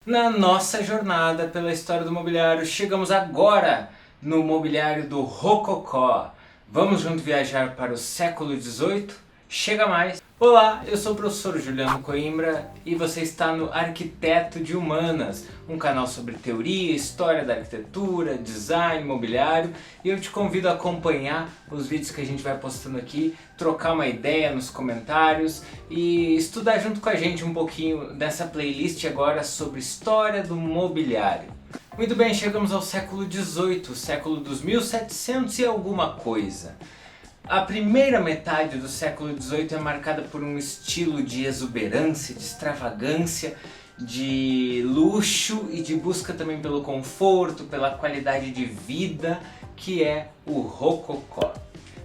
Na nossa jornada pela história do mobiliário, chegamos agora no mobiliário do Rococó. Vamos junto viajar para o século XVIII? Chega mais! Olá, eu sou o professor Juliano Coimbra e você está no Arquiteto de Humanas, um canal sobre teoria, história da arquitetura, design, mobiliário, e eu te convido a acompanhar os vídeos que a gente vai postando aqui, trocar uma ideia nos comentários e estudar junto com a gente um pouquinho dessa playlist agora sobre história do mobiliário. Muito bem, chegamos ao século XVIII, o século dos 1700 e alguma coisa. A primeira metade do século XVIII é marcada por um estilo de exuberância, de extravagância, de luxo e de busca também pelo conforto, pela qualidade de vida, que é o Rococó.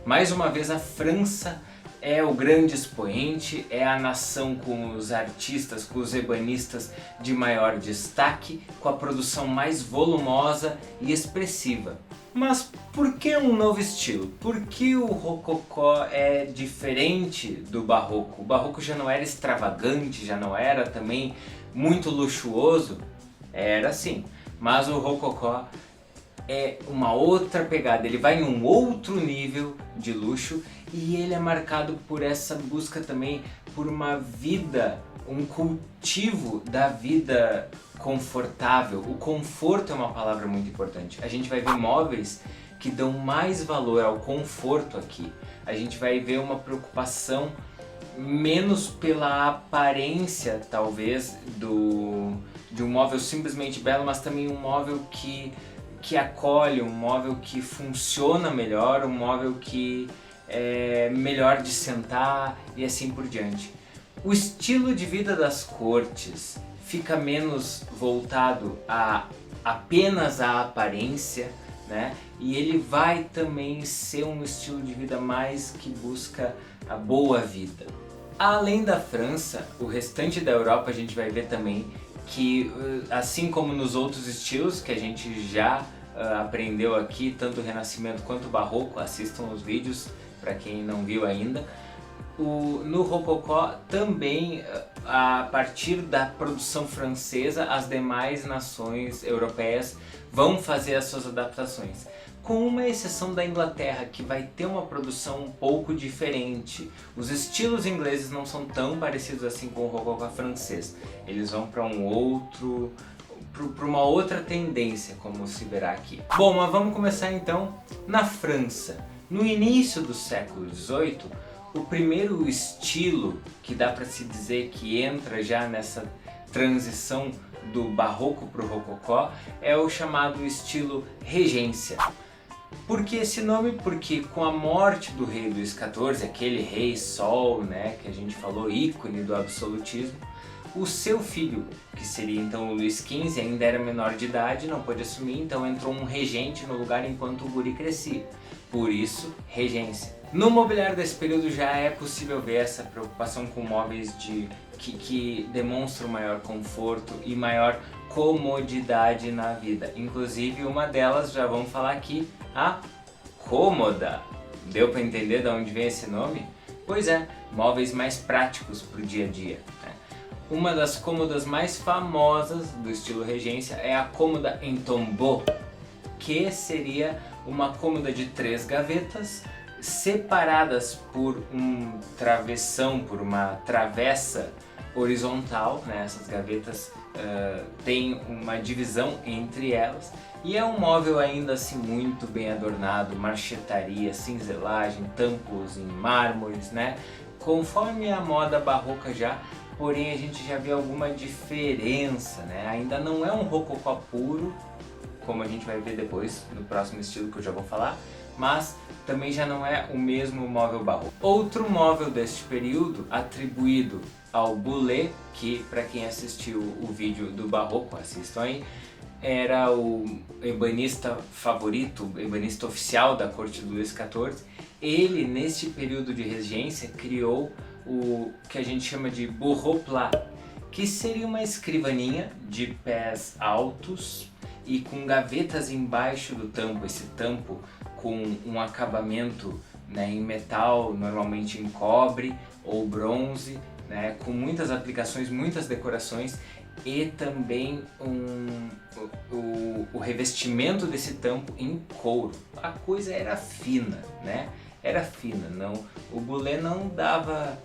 Mais uma vez a França é o grande expoente, é a nação com os artistas, com os ebanistas de maior destaque, com a produção mais volumosa e expressiva. Mas por que um novo estilo? Por que o Rococó é diferente do Barroco? O Barroco já não era extravagante, já não era também muito luxuoso? Era sim, mas o Rococó é uma outra pegada, ele vai em um outro nível de luxo e ele é marcado por essa busca também por uma vida, um cultivo da vida confortável. O conforto é uma palavra muito importante. A gente vai ver móveis que dão mais valor ao conforto aqui. A gente vai ver uma preocupação menos pela aparência, talvez, de um móvel simplesmente belo, mas também um móvel que acolhe, um móvel que funciona melhor, um móvel que é melhor de sentar e assim por diante. O estilo de vida das cortes fica menos voltado apenas à aparência, né? E ele vai também ser um estilo de vida mais que busca a boa vida. Além da França, o restante da Europa a gente vai ver também que, assim como nos outros estilos que a gente já aprendeu aqui, tanto o Renascimento quanto o Barroco, assistam os vídeos para quem não viu ainda. No Rococó também, a partir da produção francesa, as demais nações europeias vão fazer as suas adaptações. Com uma exceção da Inglaterra, que vai ter uma produção um pouco diferente. Os estilos ingleses não são tão parecidos assim com o Rococó francês. Eles vão para uma outra tendência, como se verá aqui. Bom, mas vamos começar então na França. No início do século XVIII, o primeiro estilo que dá para se dizer que entra já nessa transição do Barroco para o Rococó é o chamado estilo Regência. Por que esse nome? Porque com a morte do rei Luís XIV, aquele rei sol, né, que a gente falou, ícone do absolutismo, o seu filho, que seria então o Luís XV, ainda era menor de idade, não pôde assumir, então entrou um regente no lugar enquanto o guri crescia. Por isso, regência. No mobiliário desse período já é possível ver essa preocupação com móveis que demonstram maior conforto e maior comodidade na vida. Inclusive uma delas, já vamos falar aqui, a cômoda. Deu para entender de onde vem esse nome? Pois é, móveis mais práticos para o dia a dia. Uma das cômodas mais famosas do estilo regência é a cômoda em tombeau, que seria uma cômoda de 3 gavetas separadas por um travessão, por uma travessa horizontal, né? Essas gavetas têm uma divisão entre elas e é um móvel ainda assim muito bem adornado, marchetaria, cinzelagem, tampos em mármores, né? Conforme a moda barroca já, porém a gente já vê alguma diferença, né? Ainda não é um rococó puro, como a gente vai ver depois no próximo estilo que eu já vou falar, mas também já não é o mesmo móvel barroco. Outro móvel deste período, atribuído ao Boulez, que para quem assistiu o vídeo do Barroco, assistam aí, era o ebanista favorito, o ebanista oficial da corte do Luís XIV. Ele, neste período de regência, criou o que a gente chama de bureau plat, que seria uma escrivaninha de pés altos e com gavetas embaixo do tampo, esse tampo com um acabamento, né, em metal, normalmente em cobre ou bronze, né, com muitas aplicações, muitas decorações, e também o revestimento desse tampo em couro. A coisa era fina, né? Era fina, não, o Boulez não dava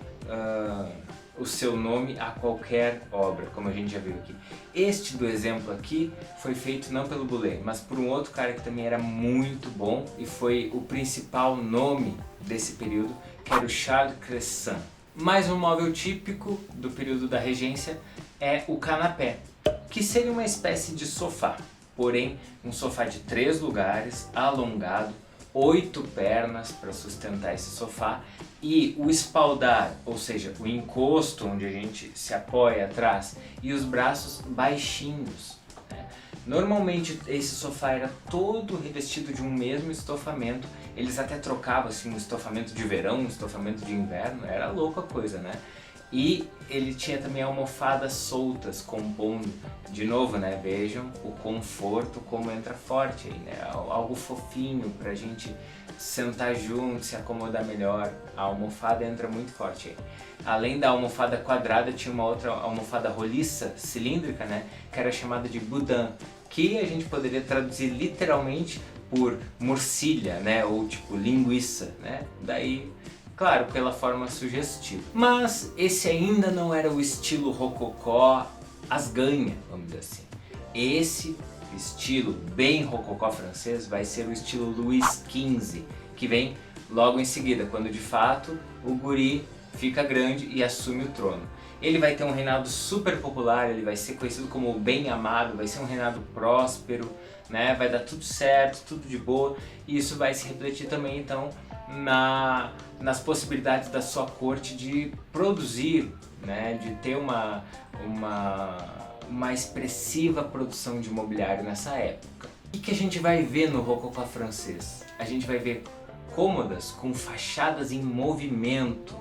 o seu nome a qualquer obra, como a gente já viu aqui. Este do exemplo aqui foi feito não pelo Boulez, mas por um outro cara que também era muito bom e foi o principal nome desse período, que era o Charles Cressan. Mais um móvel típico do período da regência é o canapé, que seria uma espécie de sofá, porém um sofá de 3 lugares, alongado, 8 pernas para sustentar esse sofá e o espaldar, ou seja, o encosto onde a gente se apoia atrás e os braços baixinhos, né? Normalmente esse sofá era todo revestido de um mesmo estofamento, eles até trocavam assim um estofamento de verão, um estofamento de inverno, era louca a coisa, né? E ele tinha também almofadas soltas, compondo, de novo, né, vejam o conforto como entra forte aí, né, algo fofinho pra gente sentar junto, se acomodar melhor, a almofada entra muito forte aí. Além da almofada quadrada, tinha uma outra almofada roliça, cilíndrica, né, que era chamada de boudin, que a gente poderia traduzir literalmente por morcilha, né, ou tipo linguiça, né, daí... Claro, pela forma sugestiva. Mas esse ainda não era o estilo rococó às ganha, vamos dizer assim. Esse estilo bem rococó francês vai ser o estilo Luís XV, que vem logo em seguida, quando de fato o guri fica grande e assume o trono. Ele vai ter um reinado super popular, ele vai ser conhecido como o bem amado, vai ser um reinado próspero, né? Vai dar tudo certo, tudo de boa, e isso vai se refletir também então nas possibilidades da sua corte de produzir, né, de ter uma expressiva produção de mobiliário nessa época. O que a gente vai ver no rococó francês? A gente vai ver cômodas com fachadas em movimento,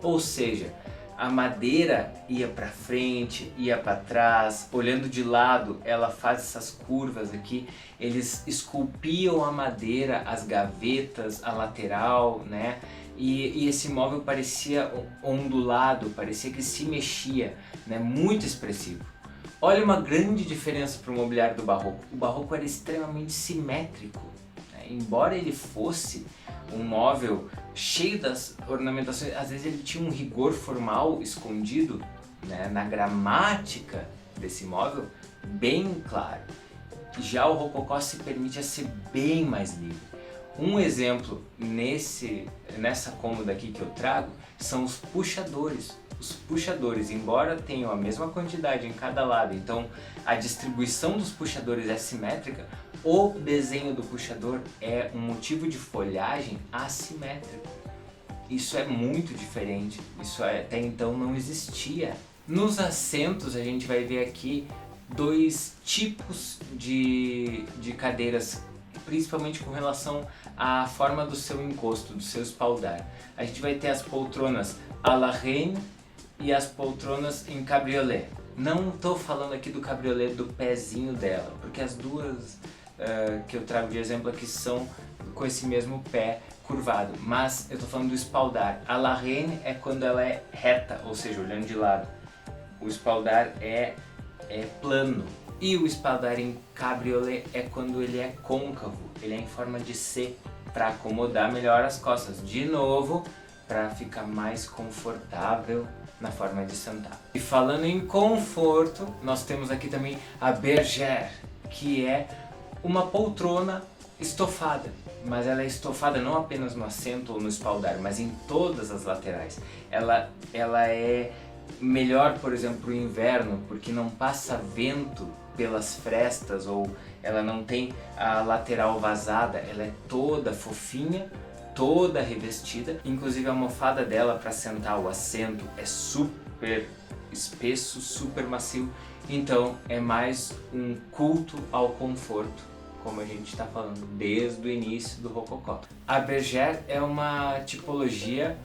ou seja, a madeira ia para frente, ia para trás, olhando de lado, ela faz essas curvas aqui, eles esculpiam a madeira, as gavetas, a lateral, né? E esse móvel parecia ondulado, parecia que se mexia, né? Muito expressivo. Olha uma grande diferença para o mobiliário do Barroco. O Barroco era extremamente simétrico, né? Embora ele fosse um móvel cheio das ornamentações, às vezes ele tinha um rigor formal escondido, né, na gramática desse móvel, bem claro. Já o rococó se permite a ser bem mais livre. Um exemplo nessa cômoda aqui que eu trago são os puxadores. Os puxadores, embora tenham a mesma quantidade em cada lado, então a distribuição dos puxadores é simétrica, o desenho do puxador é um motivo de folhagem assimétrico. Isso é muito diferente, isso até então não existia. Nos assentos a gente vai ver aqui 2 tipos de cadeiras, principalmente com relação à forma do seu encosto, do seu espaldar. A gente vai ter as poltronas à la reine e as poltronas em cabriolé. Não estou falando aqui do cabriolé do pezinho dela, porque as duas que eu trago de exemplo aqui são com esse mesmo pé curvado, mas eu estou falando do espaldar. A la reine é quando ela é reta, ou seja, olhando de lado. O espaldar é plano. E o espaldar em cabriolé é quando ele é côncavo, ele é em forma de C, para acomodar melhor as costas. De novo, para ficar mais confortável na forma de sentar. E falando em conforto, nós temos aqui também a bergère, que é uma poltrona estofada, mas ela é estofada não apenas no assento ou no espaldar, mas em todas as laterais. Ela é melhor, por exemplo, para o inverno, porque não passa vento pelas frestas ou ela não tem a lateral vazada, ela é toda fofinha, toda revestida, inclusive a almofada dela para sentar o assento é super espesso, super macio, então é mais um culto ao conforto, como a gente está falando desde o início do rococó. A bergère é uma tipologia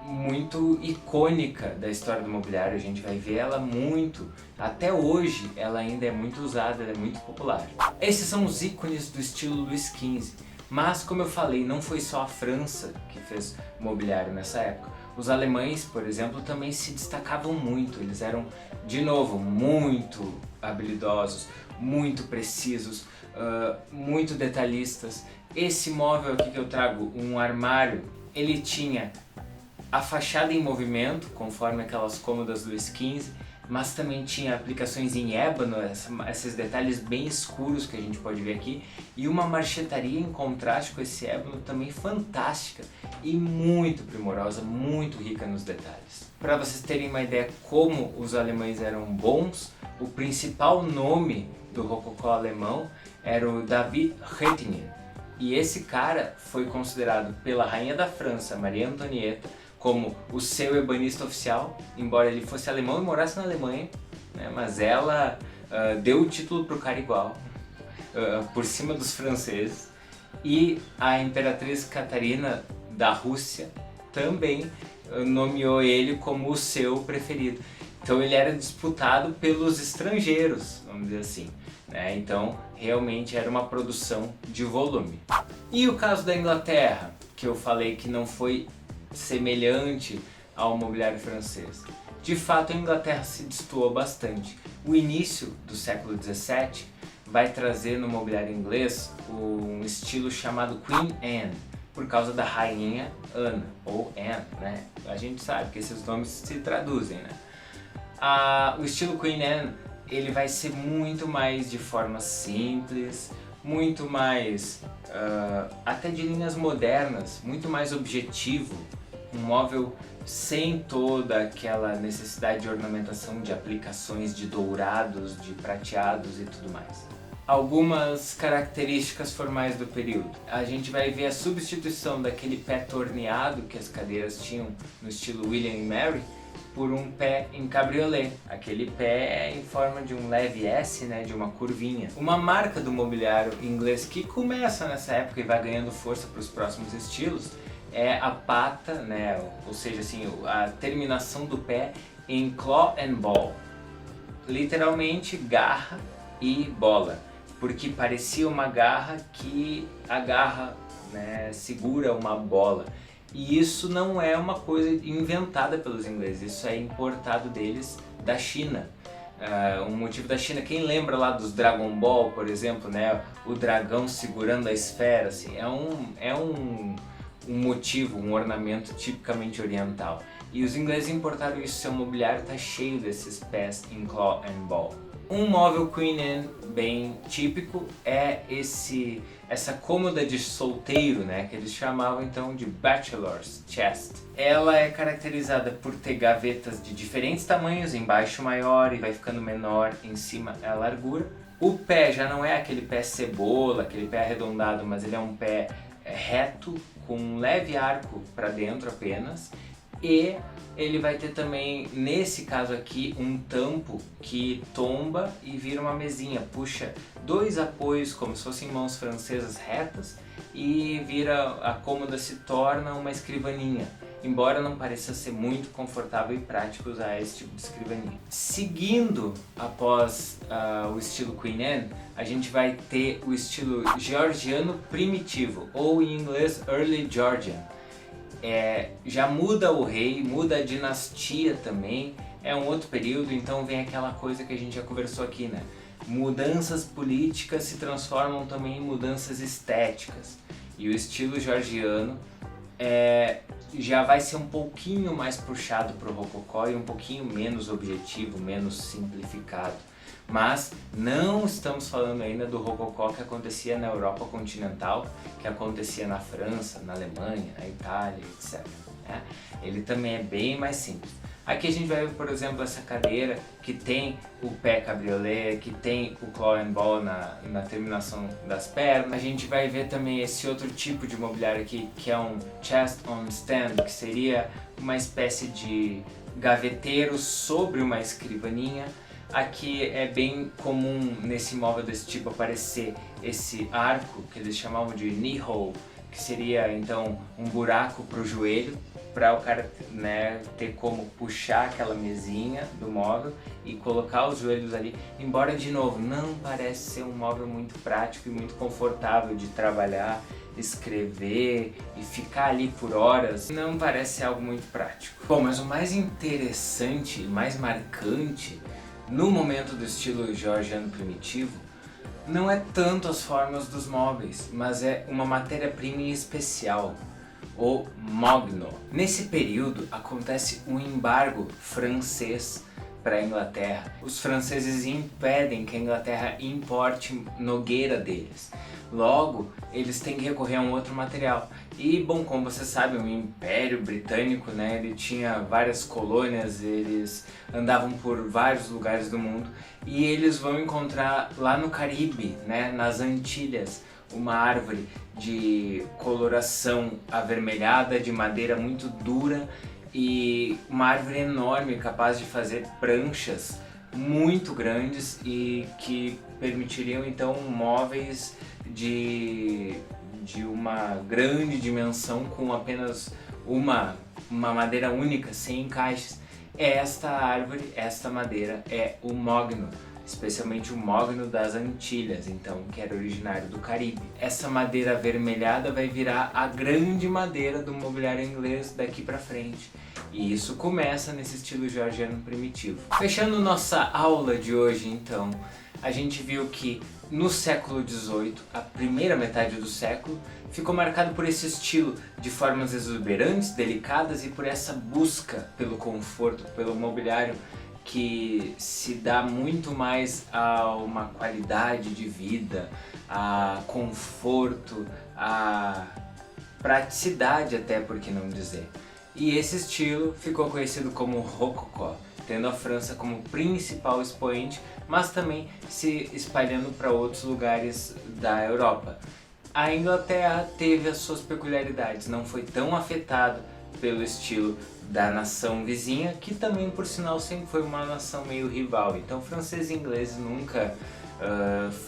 muito icônica da história do mobiliário, a gente vai ver ela muito, até hoje ela ainda é muito usada, ela é muito popular. Esses são os ícones do estilo Luís XV, mas como eu falei, não foi só a França que fez mobiliário nessa época. Os alemães, por exemplo, também se destacavam muito, eles eram, de novo, muito habilidosos, muito precisos, muito detalhistas. Esse móvel aqui que eu trago, um armário, ele tinha a fachada em movimento, conforme aquelas cômodas do Luís XV, mas também tinha aplicações em ébano, esses detalhes bem escuros que a gente pode ver aqui, e uma marchetaria em contraste com esse ébano também fantástica e muito primorosa, muito rica nos detalhes. Para vocês terem uma ideia como os alemães eram bons, o principal nome do rococó alemão era o David Röttingen, e esse cara foi considerado pela rainha da França, Maria Antonieta, como o seu ebanista oficial, embora ele fosse alemão e morasse na Alemanha, né, mas ela deu o título para o cara igual, por cima dos franceses, e a imperatriz Catarina da Rússia também nomeou ele como o seu preferido. Então ele era disputado pelos estrangeiros, vamos dizer assim, né? Então realmente era uma produção de volume. E o caso da Inglaterra, que eu falei que não foi semelhante ao mobiliário francês. De fato, a Inglaterra se destoou bastante. O início do século XVII vai trazer no mobiliário inglês um estilo chamado Queen Anne, por causa da rainha Ana, ou Anne, né? A gente sabe que esses nomes se traduzem, né? O estilo Queen Anne, ele vai ser muito mais de forma simples, muito mais, até de linhas modernas, muito mais objetivo, um móvel sem toda aquela necessidade de ornamentação, de aplicações de dourados, de prateados e tudo mais. Algumas características formais do período. A gente vai ver a substituição daquele pé torneado que as cadeiras tinham no estilo William e Mary por um pé em cabriolé, aquele pé em forma de um leve S, né, de uma curvinha. Uma marca do mobiliário inglês que começa nessa época e vai ganhando força para os próximos estilos é a pata, né, ou seja, assim, a terminação do pé em claw and ball, literalmente garra e bola, porque parecia uma garra que agarra, né, segura uma bola. E isso não é uma coisa inventada pelos ingleses, isso é importado deles da China. Um motivo da China, quem lembra lá dos Dragon Ball, por exemplo, né? O dragão segurando a esfera, assim, é um motivo, um ornamento tipicamente oriental. E os ingleses importaram isso, seu mobiliário está cheio desses pés em claw and ball. Um móvel Queen Anne bem típico é essa cômoda de solteiro, né, que eles chamavam então de bachelor's chest. Ela é caracterizada por ter gavetas de diferentes tamanhos, embaixo maior e vai ficando menor, em cima é a largura. O pé já não é aquele pé cebola, aquele pé arredondado, mas ele é um pé reto, com um leve arco para dentro apenas. E ele vai ter também, nesse caso aqui, um tampo que tomba e vira uma mesinha, puxa dois apoios como se fossem mãos francesas retas e a cômoda se torna uma escrivaninha, embora não pareça ser muito confortável e prático usar esse tipo de escrivaninha. Seguindo após o estilo Queen Anne, a gente vai ter o estilo georgiano primitivo, ou em inglês Early Georgian. Já muda o rei, muda a dinastia também, é um outro período, então vem aquela coisa que a gente já conversou aqui, né? Mudanças políticas se transformam também em mudanças estéticas, e o estilo georgiano já vai ser um pouquinho mais puxado para o rococó e um pouquinho menos objetivo, menos simplificado. Mas não estamos falando ainda do rococó que acontecia na Europa continental, que acontecia na França, na Alemanha, na Itália, etc. Né? Ele também é bem mais simples. Aqui a gente vai ver, por exemplo, essa cadeira que tem o pé cabriolé, que tem o claw and ball na terminação das pernas. A gente vai ver também esse outro tipo de mobiliário aqui, que é um chest on stand, que seria uma espécie de gaveteiro sobre uma escrivaninha. Aqui é bem comum nesse móvel desse tipo aparecer esse arco que eles chamavam de knee hole, que seria então um buraco para o joelho, para o cara, né, ter como puxar aquela mesinha do móvel e colocar os joelhos ali, embora de novo não parece ser um móvel muito prático e muito confortável de trabalhar escrever e ficar ali por horas não parece algo muito prático. Bom, mas o mais interessante e mais marcante no momento do estilo georgiano primitivo não é tanto as formas dos móveis, mas é uma matéria-prima especial, o mogno. Nesse período acontece um embargo francês para a Inglaterra. Os franceses impedem que a Inglaterra importe nogueira deles. Logo, eles têm que recorrer a um outro material. E, bom, como você sabe, o Império Britânico, né, ele tinha várias colônias, eles andavam por vários lugares do mundo e eles vão encontrar lá no Caribe, né, nas Antilhas, uma árvore de coloração avermelhada, de madeira muito dura e uma árvore enorme capaz de fazer pranchas muito grandes e que permitiriam então móveis de uma grande dimensão com apenas uma madeira única, sem encaixes. Esta árvore, esta madeira é o mogno, especialmente o mogno das Antilhas, então, que era originário do Caribe. Essa madeira avermelhada vai virar a grande madeira do mobiliário inglês daqui pra frente. E isso começa nesse estilo georgiano primitivo. Fechando nossa aula de hoje, então, a gente viu que no século XVIII, a primeira metade do século, ficou marcado por esse estilo de formas exuberantes, delicadas e por essa busca pelo conforto, pelo mobiliário que se dá muito mais a uma qualidade de vida, a conforto, a praticidade até, por que não dizer. E esse estilo ficou conhecido como Rococó, tendo a França como principal expoente, mas também se espalhando para outros lugares da Europa. A Inglaterra teve as suas peculiaridades, não foi tão afetada pelo estilo da nação vizinha, que também por sinal sempre foi uma nação meio rival, então franceses e ingleses nunca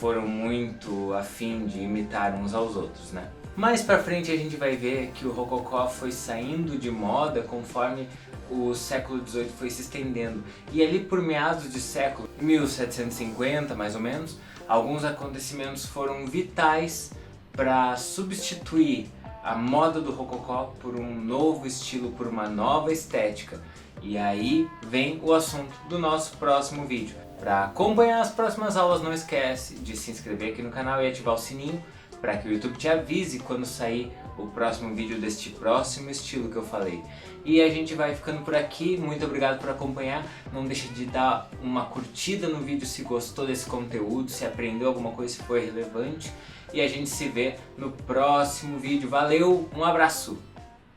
foram muito afim de imitar uns aos outros, né? Mais pra frente a gente vai ver que o Rococó foi saindo de moda conforme o século XVIII foi se estendendo. E ali por meados de século, 1750 mais ou menos, alguns acontecimentos foram vitais para substituir a moda do Rococó por um novo estilo, por uma nova estética. E aí vem o assunto do nosso próximo vídeo. Para acompanhar as próximas aulas, não esquece de se inscrever aqui no canal e ativar o sininho para que o YouTube te avise quando sair o próximo vídeo deste próximo estilo que eu falei. E a gente vai ficando por aqui, muito obrigado por acompanhar, não deixe de dar uma curtida no vídeo se gostou desse conteúdo, se aprendeu alguma coisa, se foi relevante, e a gente se vê no próximo vídeo. Valeu, um abraço!